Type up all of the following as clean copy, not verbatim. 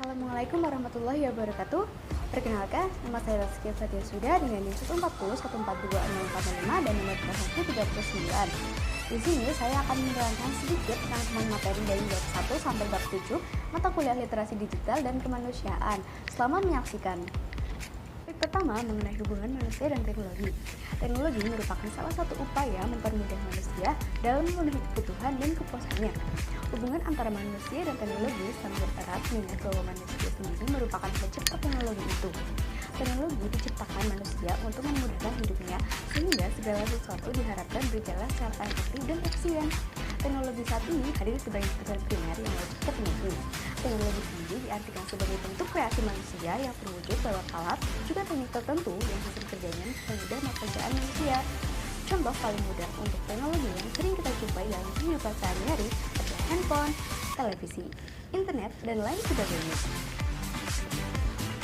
Assalamualaikum warahmatullahi wabarakatuh. Perkenalkan, nama saya Rizky Fatia Suda dengan NIM 40 142 dan nomor transaksi 39. Di sini saya akan menerangkan sedikit tentang materi dari bab 1 sampai bab 7 mata kuliah literasi digital dan kemanusiaan. Selamat menyaksikan. Topik pertama mengenai hubungan manusia dan teknologi. Teknologi merupakan salah satu upaya mempermudah manusia dalam memenuhi kebutuhan dan kepuasannya. Hubungan antara manusia dan teknologi sangat erat mengingat bahwa manusia sendiri merupakan pencipta teknologi itu. Teknologi diciptakan manusia untuk memudahkan hidupnya sehingga segala sesuatu diharapkan berjalan secara efektif dan efisien. Teknologi saat ini hadir sebagai kebutuhan primer yang wajib terpenuhi. Teknologi sendiri diartikan sebagai bentuk kreasi manusia yang terwujud lewat alat juga teknik tertentu yang hasil kerjanya mempermudah pekerjaan manusia. Contoh paling mudah untuk teknologi yang sering kita jumpai dalam kehidupan sehari-hari adalah handphone, televisi, internet, dan lain sebagainya.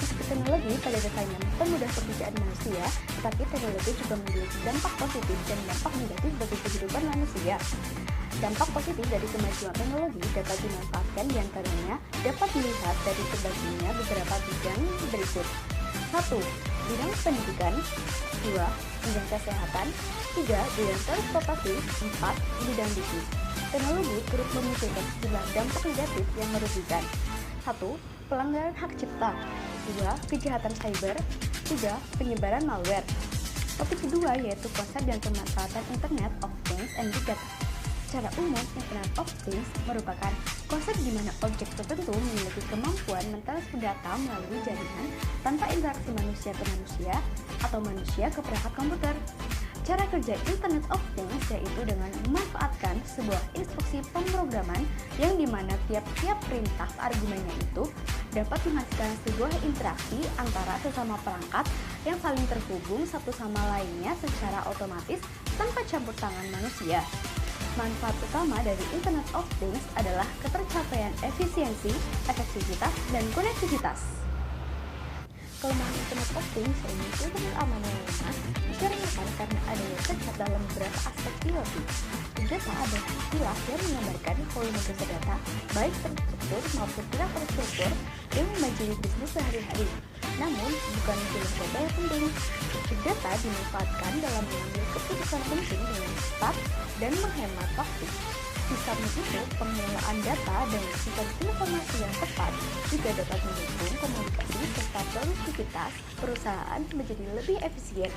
Meski teknologi pada dasarnya mempermudah pekerjaan manusia, tetapi teknologi juga memiliki dampak positif dan dampak negatif bagi kehidupan manusia. Dampak positif dari kemajuan teknologi dapat dimanfaatkan diantaranya dapat dilihat dari terbaginya beberapa bidang berikut. 1. Bidang pendidikan. 2. Bidang kesehatan. 3. Bidang transportasi. 4. Bidang bisnis. Teknologi turut memunculkan sejumlah dampak negatif yang merugikan. 1. Pelanggaran hak cipta. 2. Kejahatan cyber. 3. Penyebaran malware. Topik kedua yaitu konsep dan pemanfaatan Internet of Things and Big Data. Secara umum, Internet of Things merupakan konsep di mana objek tertentu memiliki kemampuan mentransfer data melalui jaringan tanpa interaksi manusia ke manusia atau manusia ke perangkat komputer. Cara kerja Internet of Things yaitu dengan memanfaatkan sebuah instruksi pemrograman yang dimana tiap-tiap perintah argumennya itu dapat menghasilkan sebuah interaksi antara sesama perangkat yang saling terhubung satu sama lainnya secara otomatis tanpa campur tangan manusia. Manfaat utama dari Internet of Things adalah ketercapaian efisiensi, efektivitas, dan konektivitas. Kelemahan Internet of Things yaitu internet aman yang lemah dikarenakan karena adanya cacat dalam beberapa aspek IoT. Data adalah istilah yang menggambarkan volume besar data, baik terstruktur maupun tidak terstruktur, yang membanjiri bisnis sehari-hari. Namun, bukan jumlah data yang penting. Data dimanfaatkan dalam mengambil keputusan penting dengan cepat dan menghemat waktu. Di samping itu, pengelolaan data dan sistem informasi yang tepat juga dapat mendukung komunikasi serta produktivitas perusahaan menjadi lebih efisien.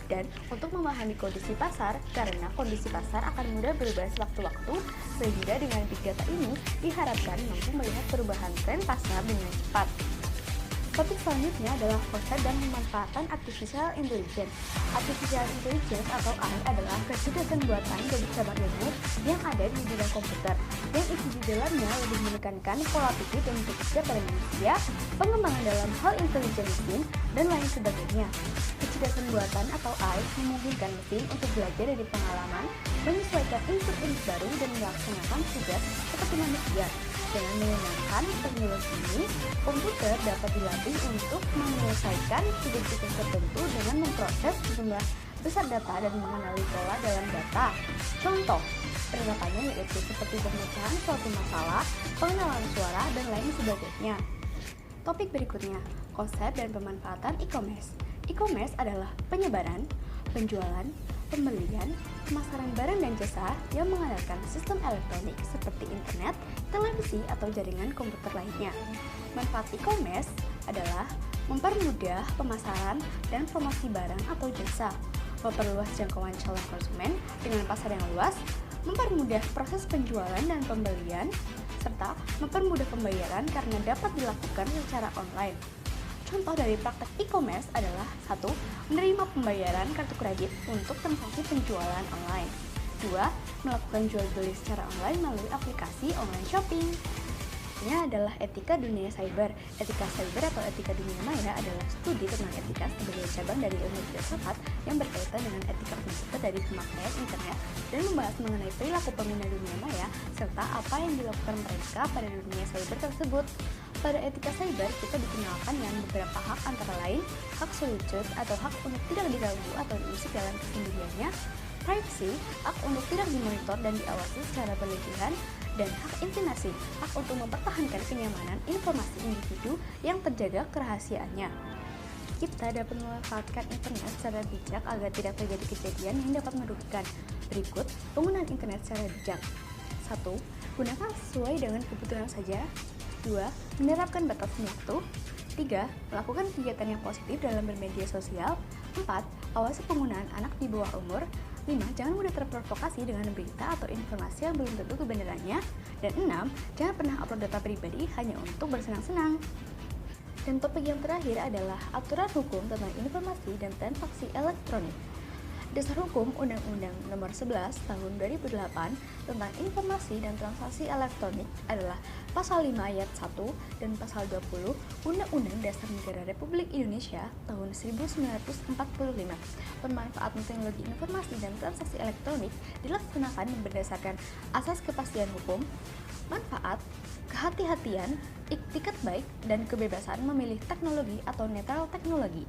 Dan untuk memahami kondisi pasar, karena kondisi pasar akan mudah berubah sewaktu-waktu, sehingga dengan big data ini diharapkan mampu melihat perubahan tren pasar dengan cepat. Topik selanjutnya adalah konsep dan pemanfaatan Artificial Intelligence. Artificial Intelligence atau AI adalah kecerdasan buatan dari cabang ilmu yang ada di bidang komputer, yang isi di dalamnya lebih menekankan pola pikir dan bekerja pada manusia, pengembangan dalam hal intelijen mesin, dan lain sebagainya. Kecerdasan buatan atau AI memungkinkan mesin untuk belajar dari pengalaman, menyesuaikan input-input baru, dan melaksanakan tugas seperti manusia. Dengan menggunakan teknologi ini, komputer dapat dilatih untuk menyelesaikan tugas-tugas tertentu dengan memproses sejumlah besar data dan mengenali pola dalam data. Contoh penerapannya yaitu seperti pemecahan suatu masalah, pengenalan suara, dan lain sebagainya. Topik berikutnya, konsep dan pemanfaatan e-commerce. E-commerce adalah penyebaran, penjualan, pembelian, pemasaran barang dan jasa yang mengandalkan sistem elektronik seperti internet, televisi, atau jaringan komputer lainnya. Manfaat e-commerce adalah mempermudah pemasaran dan promosi barang atau jasa, memperluas jangkauan calon konsumen dengan pasar yang luas, mempermudah proses penjualan dan pembelian, serta mempermudah pembayaran karena dapat dilakukan secara online. Contoh dari praktek e-commerce adalah 1. Menerima pembayaran kartu kredit untuk transaksi penjualan online. 2. Melakukan jual beli secara online melalui aplikasi online shopping. Ini adalah etika dunia cyber. Etika cyber atau etika dunia maya adalah studi tentang etika sebagai cabang dari ilmu filsafat yang berkaitan dengan etika komputer dari pemakaian internet dan membahas mengenai perilaku pengguna dunia maya serta apa yang dilakukan mereka pada dunia cyber tersebut. Pada etika cyber, kita dikenalkan dengan beberapa hak antara lain hak solitude atau hak untuk tidak diganggu atau diusik dalam kesendiriannya, privacy, hak untuk tidak dimonitor dan diawasi secara berlebihan, Dan hak intimasi, hak untuk mempertahankan kenyamanan informasi individu yang terjaga kerahasiaannya. Kita dapat memanfaatkan internet secara bijak agar tidak terjadi kejadian yang dapat merugikan. Berikut penggunaan internet secara bijak. 1. Gunakan sesuai dengan kebutuhan saja. 2. Menerapkan batas waktu. 3. Melakukan kegiatan yang positif dalam bermedia sosial. 4. Awasi penggunaan anak di bawah umur. 5. Jangan mudah terprovokasi dengan berita atau informasi yang belum tentu kebenarannya. Dan 6. Jangan pernah upload data pribadi hanya untuk bersenang-senang. Dan topik yang terakhir adalah aturan hukum tentang informasi dan transaksi elektronik. Dasar Hukum Undang-Undang Nomor 11 Tahun 2008 tentang Informasi dan Transaksi Elektronik adalah Pasal 5 Ayat 1 dan Pasal 20 Undang-Undang Dasar Negara Republik Indonesia Tahun 1945. Pemanfaatan teknologi informasi dan transaksi elektronik dilaksanakan berdasarkan asas kepastian hukum, manfaat, kehati-hatian, iktikat baik, dan kebebasan memilih teknologi atau netral teknologi.